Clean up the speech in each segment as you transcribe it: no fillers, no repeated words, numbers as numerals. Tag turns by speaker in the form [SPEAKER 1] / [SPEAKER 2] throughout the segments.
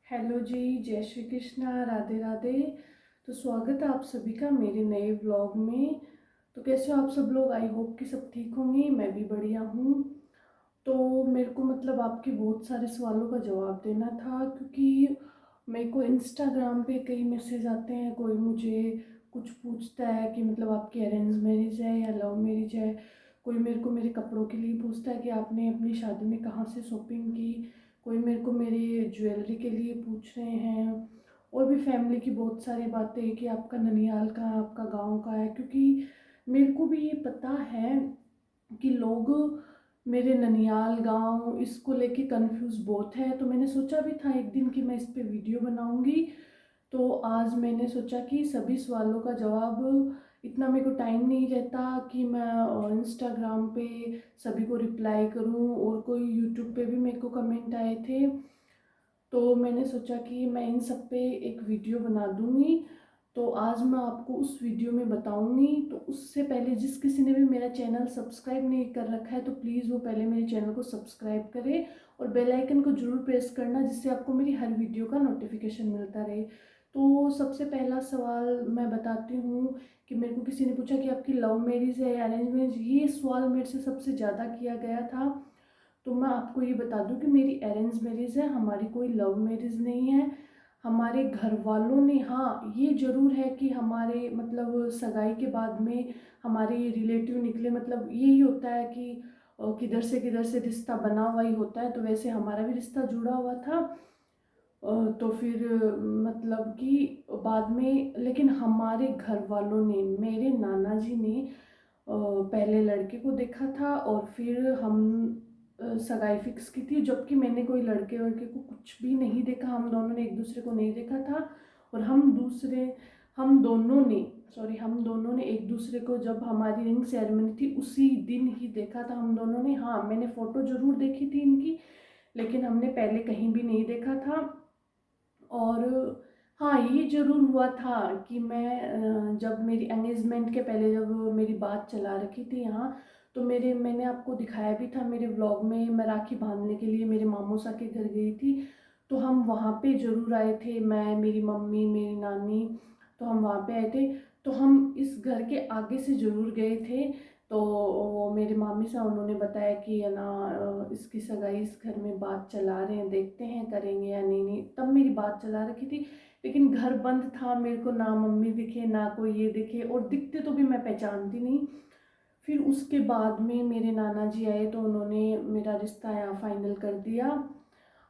[SPEAKER 1] Hello जी, जय श्री कृष्णा, राधे राधे। तो स्वागत है आप सभी का मेरे नए व्लॉग में। तो कैसे हो आप सब लोग? आई होप कि सब ठीक होंगे। मैं भी बढ़िया हूँ। तो मेरे को आपके बहुत सारे सवालों का जवाब देना था, क्योंकि मेरे को इंस्टाग्राम पे कई मैसेज आते हैं। कोई मुझे कुछ पूछता है कि आपकी अरेंज मैरिज है या लव मैरिज है। कोई मेरे को मेरे कपड़ों के लिए पूछता है कि आपने अपनी शादी में कहाँ से शॉपिंग की। कोई मेरे को मेरी ज्वेलरी के लिए पूछ रहे हैं। और भी फैमिली की बहुत सारी बातें कि आपका ननिहाल कहाँ है, आपका गांव कहाँ है। क्योंकि मेरे को भी ये पता है कि लोग मेरे ननिहाल गांव इसको लेके कंफ्यूज बहुत है। तो मैंने सोचा भी था एक दिन कि मैं इस पे वीडियो बनाऊंगी। तो आज मैंने सोचा कि सभी सवालों का जवाब, इतना मेरे को टाइम नहीं रहता कि मैं इंस्टाग्राम पे सभी को रिप्लाई करूं, और कोई यूट्यूब पे भी मेरे को कमेंट आए थे। तो मैंने सोचा कि मैं इन सब पे एक वीडियो बना दूंगी। तो आज मैं आपको उस वीडियो में बताऊंगी। तो उससे पहले जिस किसी ने भी मेरा चैनल सब्सक्राइब नहीं कर रखा है तो प्लीज़ वो पहले मेरे चैनल को सब्सक्राइब करे और बेल आइकन को जरूर प्रेस करना, जिससे आपको मेरी हर वीडियो का नोटिफिकेशन मिलता रहे। तो सबसे पहला सवाल मैं बताती हूँ कि मेरे को किसी ने पूछा कि आपकी लव मैरिज है या अरेंज मैरिज। ये सवाल मेरे से सबसे ज़्यादा किया गया था। तो मैं आपको ये बता दूं कि मेरी अरेंज मैरिज है, हमारी कोई लव मैरिज नहीं है। हमारे घर वालों ने, हाँ ये ज़रूर है कि हमारे सगाई के बाद में हमारे रिलेटिव निकले। यही होता है कि किधर से रिश्ता बना हुआ ही होता है। तो वैसे हमारा भी रिश्ता जुड़ा हुआ था। तो फिर कि बाद में, लेकिन हमारे घर वालों ने, मेरे नाना जी ने पहले लड़के को देखा था और फिर हम सगाई फिक्स की थी। जबकि मैंने कोई लड़के वड़के को कुछ भी नहीं देखा, हम दोनों ने एक दूसरे को नहीं देखा था। और हम दोनों ने एक दूसरे को, जब हमारी रिंग सेरेमनी थी उसी दिन ही देखा था हम दोनों ने। हाँ, मैंने फ़ोटो ज़रूर देखी थी इनकी, लेकिन हमने पहले कहीं भी नहीं देखा था। और हाँ, ये ज़रूर हुआ था कि जब मेरी एंगेजमेंट के पहले जब मेरी बात चला रखी थी यहाँ, तो मैंने आपको दिखाया भी था मेरे व्लॉग में, मैं राखी बांधने के लिए मेरे मामूसा के घर गई थी। तो हम वहाँ पे ज़रूर आए थे, मैं, मेरी मम्मी, मेरी नानी। तो हम वहाँ पे आए थे। तो हम इस घर के आगे से ज़रूर गए थे। तो वो मेरे मामी साहब उन्होंने बताया कि है ना, इसकी सगाई इस घर में बात चला रहे हैं, देखते हैं करेंगे या नहीं। नहीं, तब मेरी बात चला रखी थी, लेकिन घर बंद था। मेरे को ना मम्मी दिखे ना कोई ये दिखे, और दिखते तो भी मैं पहचानती नहीं। फिर उसके बाद में मेरे नाना जी आए तो उन्होंने मेरा रिश्ता यहाँ फाइनल कर दिया।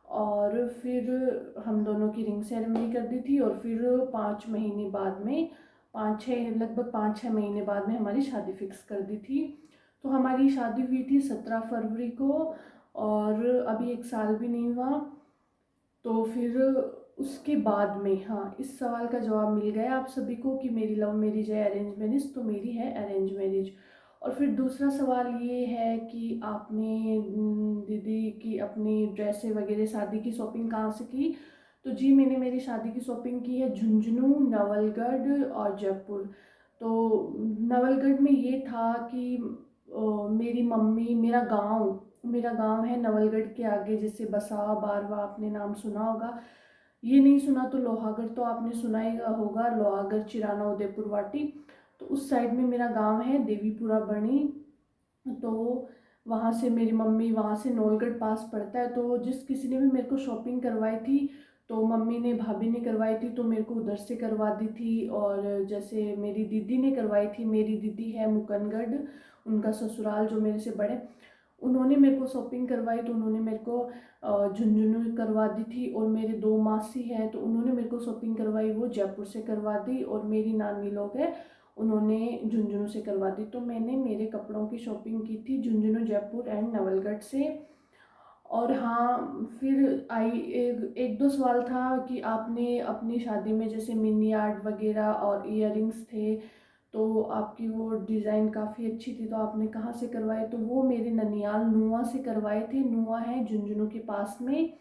[SPEAKER 1] और फिर हम दोनों की रिंग सेरेमनी कर दी थी। और फिर 5 महीने बाद में, 5-6 महीने बाद में हमारी शादी फिक्स कर दी थी। तो हमारी शादी हुई थी 17 फरवरी को, और अभी 1 साल भी नहीं हुआ। तो फिर उसके बाद में, हाँ, इस सवाल का जवाब मिल गया आप सभी को कि मेरी लव मैरिज है अरेंज मैरिज। तो मेरी है अरेंज मैरिज। और फिर दूसरा सवाल ये है कि आपने दीदी की अपनी ड्रेसें वगैरह शादी की शॉपिंग कहाँ से की। तो जी, मैंने मेरी शादी की शॉपिंग की है झुंझुनू, नवलगढ़ और जयपुर। तो नवलगढ़ में ये था कि मेरी मम्मी, मेरा गांव है नवलगढ़ के आगे, जैसे बसा बारवा आपने नाम सुना होगा। ये नहीं सुना तो लोहागढ़ तो आपने सुना ही होगा, लोहागढ़, चिराना, उदयपुर वाटी। तो उस साइड में मेरा गांव है, देवीपुरा बनी। तो वहाँ से मेरी मम्मी, वहाँ से नौलगढ़ पास पड़ता है। तो जिस किसी ने भी मेरे को शॉपिंग करवाई थी, तो मम्मी ने, भाभी ने करवाई थी, तो मेरे को उधर से करवा दी थी। और जैसे मेरी दीदी ने करवाई थी, मेरी दीदी है मुकनगढ़, उनका ससुराल जो मेरे से बड़े, उन्होंने मेरे को शॉपिंग करवाई। तो उन्होंने मेरे को झुंझुनू करवा दी थी। और मेरे दो मासी हैं तो उन्होंने मेरे को शॉपिंग करवाई, वो जयपुर से करवा दी। और मेरी नानी लोग हैं, उन्होंने झुंझुनू से करवा दी। तो मैंने मेरे कपड़ों की शॉपिंग की थी झुंझुनू, जयपुर एंड नवलगढ़ से। और हाँ, फिर एक दो सवाल था कि आपने अपनी शादी में जैसे मिनी आर्ट वगैरह और इयररिंग्स थे, तो आपकी वो डिज़ाइन काफ़ी अच्छी थी, तो आपने कहाँ से करवाए। तो वो मेरे ननियाल नुआ से करवाए थे। नुआ है झुंझुनू के पास में।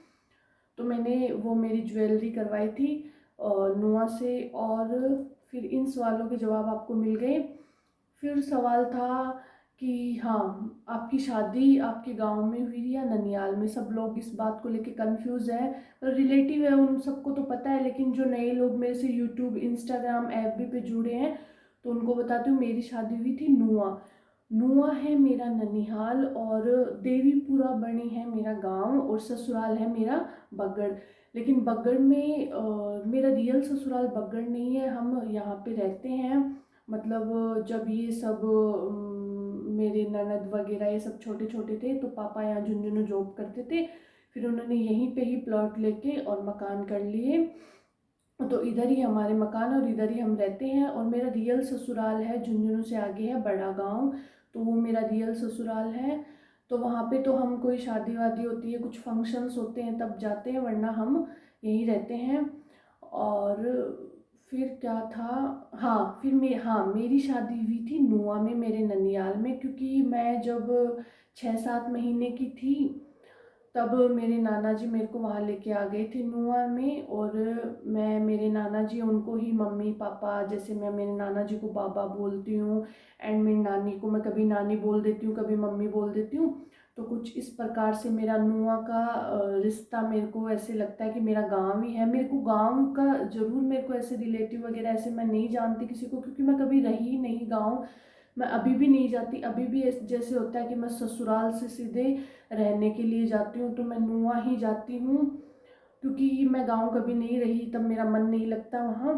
[SPEAKER 1] तो मैंने वो मेरी ज्वेलरी करवाई थी नुआ से। और फिर इन सवालों के जवाब आपको मिल गए। फिर सवाल था कि हाँ, आपकी शादी आपके गांव में हुई या ननियाल में। सब लोग इस बात को लेके कंफ्यूज है, रिलेटिव है उन सबको तो पता है, लेकिन जो नए लोग मेरे से यूट्यूब, इंस्टाग्राम, एफबी पे जुड़े हैं तो उनको बताती हूँ, मेरी शादी हुई थी नुआ। नुआ है मेरा ननिहाल, और देवीपुरा बनी है मेरा गांव, और ससुराल है मेरा बगड़। लेकिन बगड़ में मेरा रियल ससुराल बगड़ नहीं है, हम यहाँ पे रहते हैं। मतलब जब ये सब मेरे ननद वगैरह ये सब छोटे छोटे थे तो पापा यहाँ झुंझुनू जॉब करते थे, फिर उन्होंने यहीं पे ही प्लॉट लेके और मकान कर लिए, तो इधर ही हमारे मकान और इधर ही हम रहते हैं। और मेरा रियल ससुराल है झुंझुनू से आगे है बड़ा गांव, तो वो मेरा रियल ससुराल है। तो वहाँ पे तो हम कोई शादी वादी होती है, कुछ फंक्शंस होते हैं तब जाते हैं, वरना हम यहीं रहते हैं। और फिर क्या था, हाँ फिर हाँ मेरी शादी हुई थी नुआ में, मेरे ननियाल में, क्योंकि मैं जब 6-7 महीने की थी तब मेरे नाना जी मेरे को वहाँ लेके आ गए थे नुआ में। और मैं मेरे नाना जी उनको ही मम्मी पापा, जैसे मैं मेरे नाना जी को बाबा बोलती हूँ, एंड मेरी नानी को मैं कभी नानी बोल देती हूँ, कभी मम्मी बोल देती हूँ। तो कुछ इस प्रकार से मेरा नुआ का रिश्ता, मेरे को ऐसे लगता है कि मेरा गांव ही है। मेरे को गांव का ज़रूर, मेरे को ऐसे रिलेटिव वगैरह ऐसे मैं नहीं जानती किसी को, क्योंकि मैं कभी रही नहीं गाँव, मैं अभी भी नहीं जाती। अभी भी जैसे होता है कि मैं ससुराल से सीधे रहने के लिए जाती हूँ तो मैं नुआ ही जाती हूँ, क्योंकि मैं गांव कभी नहीं रही, तब मेरा मन नहीं लगता वहाँ।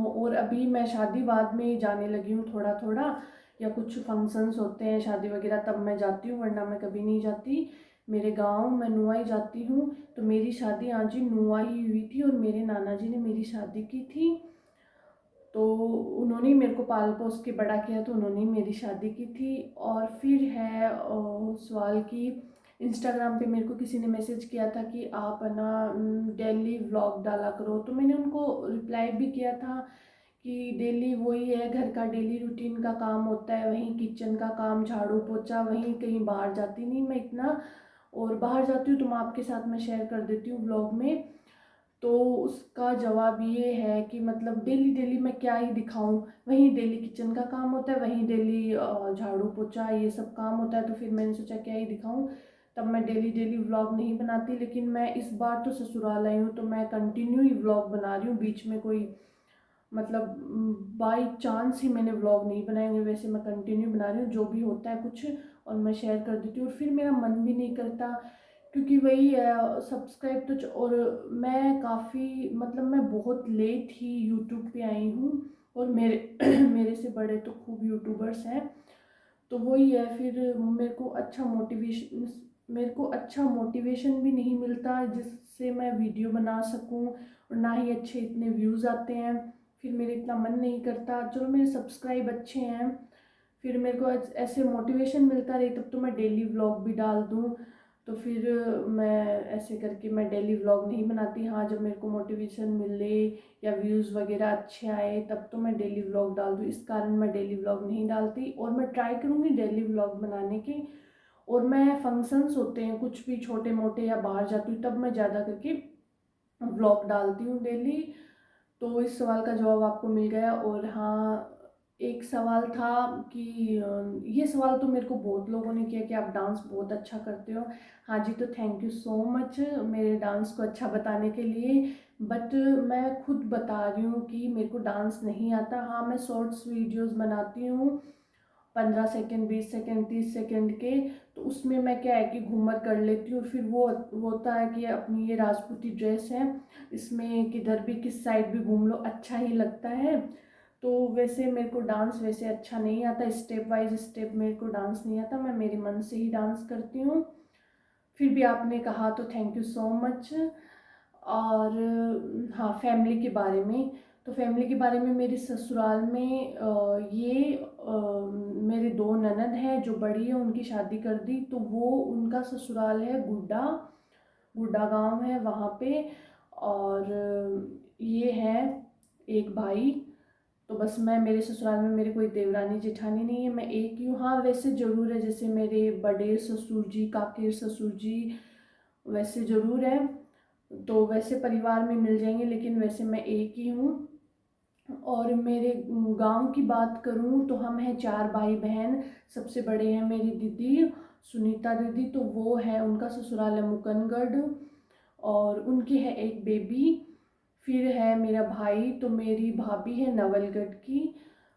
[SPEAKER 1] और अभी मैं शादी बाद में जाने लगी हूँ थोड़ा थोड़ा, या कुछ फंक्शंस होते हैं शादी वगैरह तब मैं जाती हूँ, वरना मैं कभी नहीं जाती मेरे गांव। मैं नुआ ही जाती हूँ। तो मेरी शादी हाँ जी नुआ ही हुई थी, और मेरे नाना जी ने मेरी शादी की थी, तो उन्होंने ही मेरे को पाल पोस के बड़ा किया, तो उन्होंने ही मेरी शादी की थी। और फिर है सवाल कि इंस्टाग्राम पे मेरे को किसी ने मैसेज किया था कि आप है ना डेली व्लॉग डाला करो, तो मैंने उनको रिप्लाई भी किया था कि डेली वही है, घर का डेली रूटीन का काम होता है, वहीं किचन का काम, झाड़ू पोछा, वहीं, कहीं बाहर जाती नहीं मैं इतना। और बाहर जाती हूँ तो मैं आपके साथ मैं शेयर कर देती हूँ व्लॉग में। तो उसका जवाब ये है कि मतलब डेली डेली मैं क्या ही दिखाऊं, वहीं डेली किचन का काम होता है, वहीं डेली झाड़ू पोछा ये सब काम होता है, तो फिर मैंने सोचा क्या ही दिखाऊं, तब मैं डेली डेली व्लॉग नहीं बनाती। लेकिन मैं इस बार तो ससुराल आई हूँ तो मैं कंटिन्यू ही व्लॉग बना रही हूँ, बीच में कोई मतलब बाई चांस ही मैंने व्लॉग नहीं बनाए, वैसे मैं कंटिन्यू बना रही हूँ, जो भी होता है कुछ और मैं शेयर कर देती हूँ। और फिर मेरा मन भी नहीं करता, क्योंकि वही है सब्सक्राइब तो और मैं काफ़ी मतलब मैं बहुत लेट ही यूट्यूब पे आई हूँ, और मेरे मेरे से बड़े तो खूब यूट्यूबर्स हैं। तो वही है, फिर मेरे को अच्छा मोटिवेशन भी नहीं मिलता जिससे मैं वीडियो बना सकूं, और ना ही अच्छे इतने व्यूज़ आते हैं। फिर मेरे इतना मन नहीं करता, चलो मेरे सब्सक्राइब अच्छे हैं, फिर मेरे को ऐसे मोटिवेशन मिलता रहे तब तो मैं डेली व्लॉग भी डाल दूँ। तो फिर मैं ऐसे करके मैं डेली व्लॉग नहीं बनाती। हाँ जब मेरे को मोटिवेशन मिले या व्यूज़ वगैरह अच्छे आए तब तो मैं डेली व्लॉग डाल दूँ, इस कारण मैं डेली व्लॉग नहीं डालती। और मैं ट्राई करूँगी डेली व्लॉग बनाने की। और मैं फंक्शंस होते हैं कुछ भी छोटे मोटे या बाहर जाती हूँ तब मैं ज़्यादा करके व्लॉग डालती हूँ डेली। तो इस सवाल का जवाब आपको मिल गया। और हाँ एक सवाल था कि ये सवाल तो मेरे को बहुत लोगों ने किया कि आप डांस बहुत अच्छा करते हो। हाँ जी, तो थैंक यू सो मच मेरे डांस को अच्छा बताने के लिए। बट मैं खुद बता रही हूँ कि मेरे को डांस नहीं आता। हाँ मैं शॉर्ट्स वीडियोस बनाती हूँ, 15 सेकेंड, 20 सेकेंड, 30 सेकेंड के, तो उसमें मैं क्या है कि घूमर कर लेती हूँ। फिर वो होता है कि अपनी ये राजपूती ड्रेस है, इसमें किधर भी किस साइड भी घूम लो अच्छा ही लगता है। तो वैसे मेरे को डांस वैसे अच्छा नहीं आता, स्टेप वाइज स्टेप मेरे को डांस नहीं आता, मैं मेरे मन से ही डांस करती हूँ। फिर भी आपने कहा तो थैंक यू सो मच। और हाँ फैमिली के बारे में, तो फैमिली के बारे में मेरे ससुराल में मेरे दो ननद हैं, जो बड़ी है उनकी शादी कर दी, तो वो उनका ससुराल है गुड्डा, गुड्डा गांव है वहाँ पे। और ये है एक भाई। तो बस मैं, मेरे ससुराल में मेरे कोई देवरानी जेठानी नहीं है, मैं एक ही हूँ। हाँ वैसे ज़रूर है, जैसे मेरे बड़े ससुर जी, काके ससुर जी, वैसे ज़रूर है। तो वैसे परिवार में मिल जाएंगे, लेकिन वैसे मैं एक ही हूँ। और मेरे गांव की बात करूं तो हम हैं 4 भाई बहन। सबसे बड़े हैं मेरी दीदी सुनीता दीदी, तो वो है, उनका ससुराल है मुकनगढ़ और उनकी है एक बेबी। फिर है मेरा भाई, तो मेरी भाभी है नवलगढ़ की,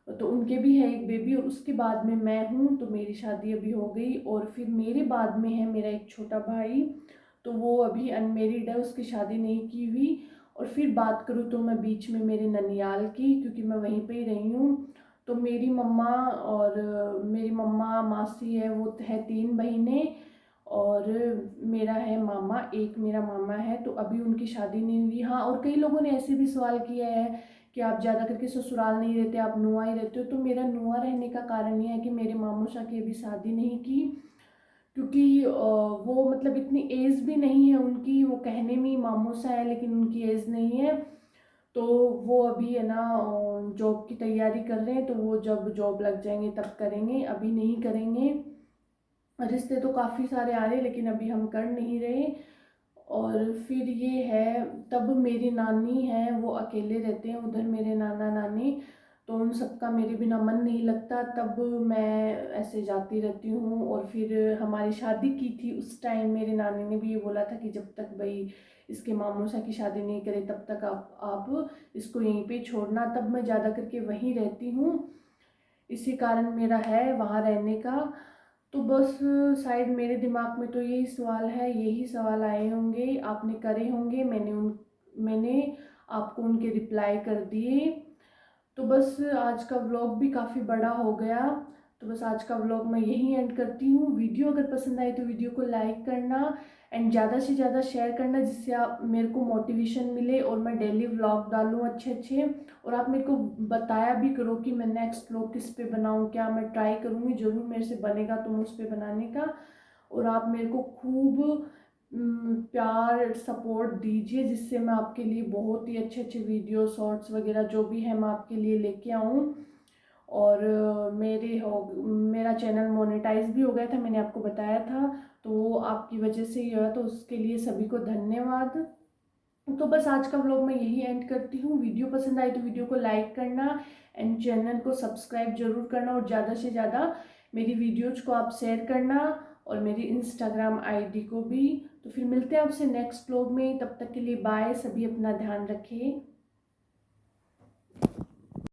[SPEAKER 1] तो उनके भी है एक बेबी। और उसके बाद में मैं हूँ, तो मेरी शादी अभी हो गई। और फिर मेरे बाद में है मेरा एक छोटा भाई, तो वो अभी अनमेरिड है, उसकी शादी नहीं की हुई। और फिर बात करूँ तो मैं बीच में मेरे ननियाल की, क्योंकि मैं वहीं पे ही रही हूँ। तो मेरी मम्मा और मेरी मम्मा मासी है, वो है 3 बहनें। और मेरा है मामा, एक मेरा मामा है, तो अभी उनकी शादी नहीं हुई। हाँ, और कई लोगों ने ऐसे भी सवाल किया है कि आप ज़्यादा करके ससुराल नहीं रहते, आप नुआ ही रहते हो। तो मेरा नुआ रहने का कारण ये है कि मेरे मामूसा की अभी शादी नहीं की, क्योंकि वो मतलब इतनी एज भी नहीं है उनकी। वो कहने में ही मामूसा है लेकिन उनकी एज नहीं है। तो वो अभी है ना जॉब की तैयारी कर रहे हैं, तो वो जब जॉब लग जाएंगे तब करेंगे, अभी नहीं करेंगे। रिश्ते तो काफ़ी सारे आ रहे लेकिन अभी हम कर नहीं रहे। और फिर ये है, तब मेरी नानी है वो अकेले रहते हैं उधर, मेरे नाना नानी, तो उन सबका मेरे बिना मन नहीं लगता। तब मैं ऐसे जाती रहती हूँ। और फिर हमारी शादी की थी उस टाइम मेरे नानी ने भी ये बोला था कि जब तक भाई इसके मामूसा की शादी नहीं करे तब तक आप इसको यहीं पे छोड़ना। तब मैं ज़्यादा करके वहीं रहती हूँ, इसी कारण मेरा है वहाँ रहने का। तो बस शायद मेरे दिमाग में तो यही सवाल है, यही सवाल आए होंगे, आपने करे होंगे, मैंने आपको उनके रिप्लाई कर दिए। तो बस आज का व्लॉग भी काफ़ी बड़ा हो गया, तो बस आज का व्लॉग मैं यहीं एंड करती हूँ। वीडियो अगर पसंद आई तो वीडियो को लाइक करना एंड ज़्यादा से ज़्यादा शेयर करना, जिससे आप मेरे को मोटिवेशन मिले और मैं डेली व्लॉग डालूँ अच्छे अच्छे। और आप मेरे को बताया भी करो कि मैं नेक्स्ट व्लॉग किस पे बनाऊँ, क्या मैं ट्राई करूँगी, ज़रूर मेरे से बनेगा तो मैं उस पर बनाने का। और आप मेरे को खूब प्यार सपोर्ट दीजिए, जिससे मैं आपके लिए बहुत ही अच्छे अच्छे वीडियो शॉर्ट्स वगैरह जो भी है मैं आपके लिए लेके आऊँ। और मेरा चैनल मोनेटाइज भी हो गया था, मैंने आपको बताया था, तो वो आपकी वजह से ही हुआ, तो उसके लिए सभी को धन्यवाद। तो बस आज का व्लॉग मैं यही एंड करती हूँ। वीडियो पसंद आई तो वीडियो को लाइक करना एंड चैनल को सब्सक्राइब जरूर करना, और ज़्यादा से ज़्यादा मेरी वीडियोज को आप शेयर करना और मेरी इंस्टाग्राम आईडी को भी। तो फिर मिलते हैं आपसे नेक्स्ट व्लॉग में, तब तक के लिए बाय। सभी अपना ध्यान रखें।